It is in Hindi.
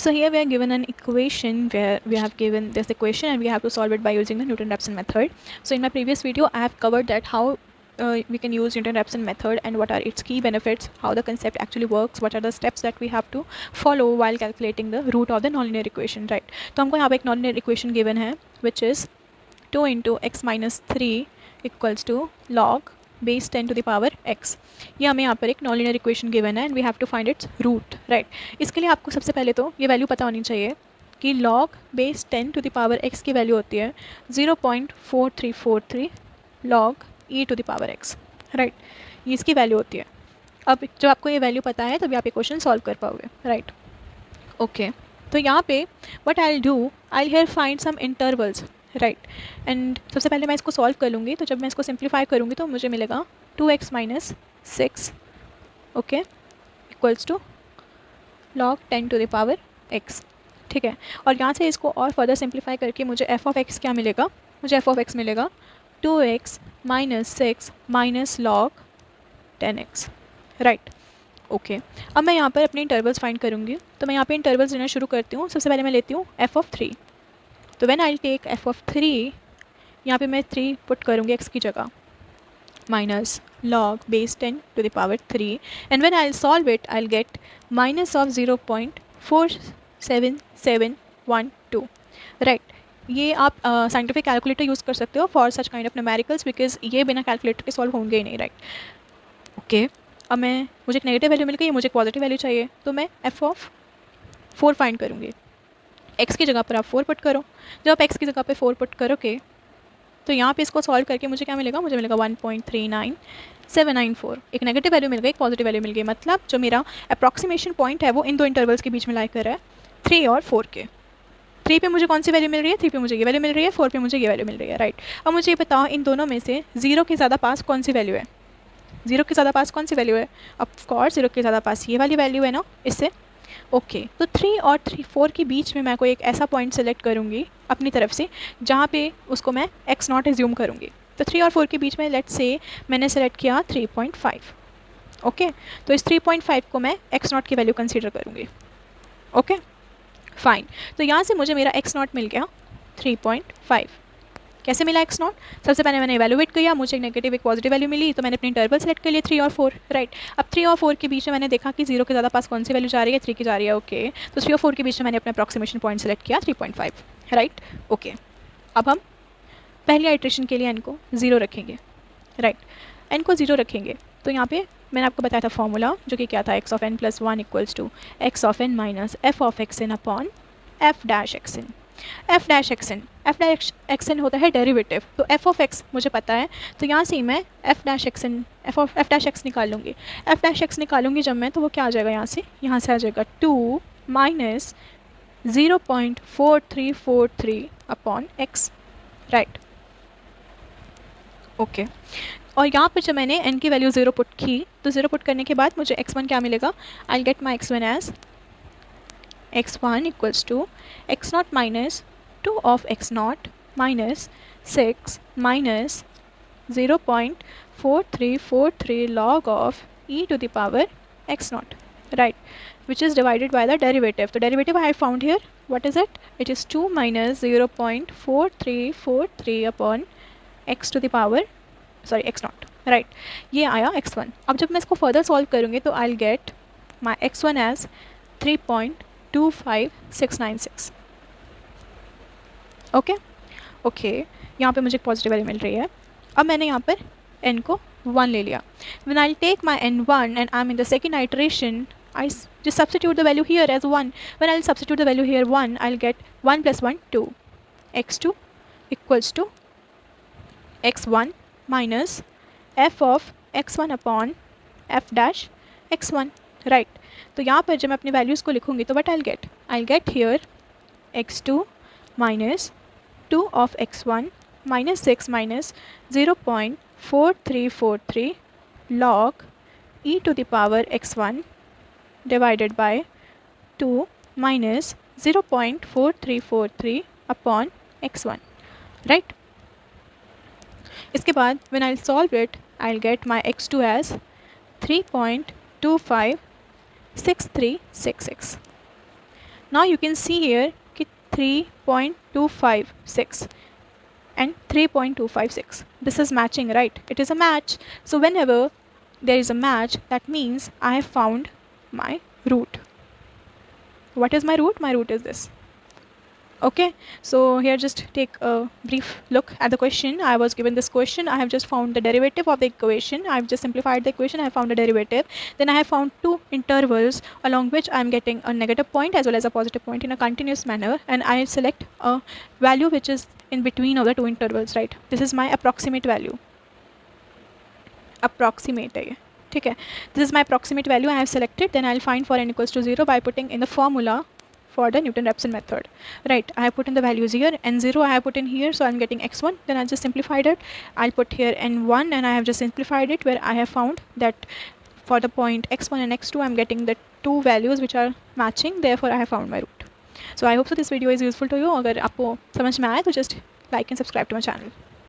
So here we are given an equation where we have given this equation and we have to solve it by using the Newton-Raphson method. So in my previous video I have covered that how we can use Newton-Raphson method and what are its key benefits, how the concept actually works, what are the steps that we have to follow while calculating the root of the nonlinear equation, right? तो हमको यहाँ पे एक nonlinear equation given है which is 2 into x minus 3 equals to log base 10 to the power x. ये हमें यहाँ पर एक नॉनलीनियर इक्वेशन गिवन है and we have to find its root, right. इसके लिए आपको सबसे पहले तो ये वैल्यू पता होनी चाहिए कि log base 10 to the power x की वैल्यू होती है 0.4343 log e to the power x, right. ये इसकी वैल्यू होती है. अब जब आपको ये वैल्यू पता है तभी आप ये क्वेश्चन सॉल्व कर पाओगे, राइट. ओके, तो यहाँ पे what I do, I here find some intervals, right. And सबसे पहले मैं इसको सॉल्व कर लूँगी. तो जब मैं इसको सिंप्लीफाई करूँगी तो मुझे मिलेगा 2x minus 6, okay, equals to log 10 to the power x, ठीक है. और यहाँ से इसको और फर्दर सिंप्लीफाई करके मुझे f ऑफ x क्या मिलेगा, मुझे f ऑफ x मिलेगा 2x minus 6 minus log 10x, right. Okay, अब मैं यहाँ पर अपने इंटरवल्स फाइंड करूँगी. तो मैं यहाँ पे इंटरवल्स लेना शुरू करती हूँ. सबसे पहले मैं लेती हूँ f ऑफ 3. तो when I take f of 3, यहाँ पे मैं 3 पुट करूँगी x की जगह, minus log base 10 to the power 3 and when I solve it I get minus of 0.47712, right. ये आप साइंटिफिक कैलकुलेटर यूज़ कर सकते हो for such kind of numericals because ये बिना कैलकुलेटर के सॉल्व होंगे ही नहीं, राइट. ओके, अब मुझे एक नेगेटिव वैल्यू मिल गई, मुझे एक पॉजिटिव वैल्यू चाहिए. तो मैं f ऑफ 4 फाइंड करूँगी. x की जगह पर आप 4 पुट करो. जब आप x की जगह पे 4 पुट करोगे तो यहाँ पे इसको सॉल्व करके मुझे क्या मिलेगा, मुझे मिलेगा 1.39794. एक नेगेटिव वैल्यू मिल गई, एक पॉजिटिव वैल्यू मिल गई. मतलब जो मेरा अप्रॉक्सीमेशन पॉइंट है वो इन दो इंटरवल्स के बीच में लाई कर रहा है, 3 और 4 के. 3 पे मुझे कौन सी वैल्यू मिल रही है, 3 पे मुझे ये वैल्यू मिल रही है, 4 पे मुझे ये वैल्यू मिल रही है, राइट. अब मुझे ये बताओ इन दोनों में से 0 के ज़्यादा पास कौन सी वैल्यू है, 0 के ज़्यादा पास कौन सी वैल्यू है. ऑफकोर्स 0 के ज़्यादा पास ये वाली वैल्यू है ना, इससे. ओके, तो 3 और 4 के बीच में मैं कोई एक ऐसा पॉइंट सेलेक्ट करूँगी अपनी तरफ से जहाँ पे उसको मैं x नॉट एज्यूम करूँगी. तो 3 और 4 के बीच में लेट्स से मैंने सेलेक्ट किया 3.5. ओके, तो इस 3.5 को मैं x नॉट की वैल्यू कंसीडर करूँगी. Okay, fine. तो यहाँ से मुझे मेरा x नॉट मिल गया 3.5. कैसे मिला x नॉट, सबसे पहले मैंने इवैल्यूएट किया, मुझे एक नेगेटिव एक पॉजिटिव वैल्यू मिली. तो मैंने अपने इंटरवल सेलेक्ट कर लिए 3 और 4, राइट. अब 3 और 4 के बीच में मैंने देखा कि 0 के ज़्यादा पास कौन सी वैल्यू जा रही है, 3 की जा रही है. ओके, तो 3 और 4 के बीच में मैंने अपना अप्रॉक्सीमेशन पॉइंट सेलेक्ट किया 3.5, राइट. ओके, अब हम पहली आइट्रेशन के लिए n को 0 रखेंगे, राइट. n को 0 रखेंगे तो यहाँ पे मैंने आपको बताया था फॉर्मूला जो कि क्या था, x of n plus 1 equals to x of n minus f of x n upon f dash x n. f dash x n होता है डेरिवेटिव. तो f ऑफ x मुझे पता है, तो यहाँ से मैं f dash x n f dash x निकाल लूँगी. f डैश x निकालूंगी जब मैं, तो वो क्या आ जाएगा, यहाँ से आ जाएगा 2 minus 0.4343 upon x, right. Okay, और यहाँ पर जब मैंने n की वैल्यू 0 पुट की तो 0 पुट करने के बाद मुझे x1 क्या मिलेगा, I get my x1 as x1 equals to x naught minus 2 of x naught minus 6 minus 0.4343 log of e to the power x naught, right, which is divided by the derivative. The derivative I have found here, what is it? It is 2 minus 0.4343 upon x to the power, sorry, x naught, right. ये आया x1. अब जब मैं इसको further solve करूँगी तो I'll get my x1 as 3.25696. Okay, यहाँ पे मुझे पॉजिटिव वैल्यू मिल रही है. अब मैंने यहाँ पर n को 1 ले लिया. When I'll take my n1 and I'm in the second iteration, I just substitute the value here as 1. When I'll substitute the value here 1, I'll get 1 plus 1 2. x2 equals to x1 minus f of x1 upon f dash x1, right. तो यहाँ पर जब मैं अपनी वैल्यूज़ को लिखूँगी तो what I get here x2 minus 2 of x1 minus 6 minus 0.4343 log e to the power x1 divided by 2 minus 0.4343 upon x1, right. इसके बाद when I'll solve it, I'll get my x2 as 3.256366. Now you can see here कि 3.256 and 3.256. This is matching, right? It is a match. So whenever there is a match, that means I have found my root. What is my root? My root is this. Okay, so here just take a brief look at the question. I was given this question. I have just found the derivative of the equation. I've just simplified the equation. I have found a derivative. Then I have found two intervals along which I'm getting a negative point as well as a positive point in a continuous manner, and I select a value which is in between of the two intervals, right? This is my approximate value. Approximate है ये, ठीक है. This is my approximate value I have selected. Then I'll find for n equals to 0 by putting in the formula for the Newton-Raphson method. Right, I have put in the values here. N0 I have put in here, so I'm getting x1. Then I just simplified it. I'll put here n1, and I have just simplified it, where I have found that for the point x1 and x2 I'm getting the two values which are matching. Therefore I have found my root. So I hope so this video is useful to you. अगर आपको समझ में आए तो just like and subscribe to my channel.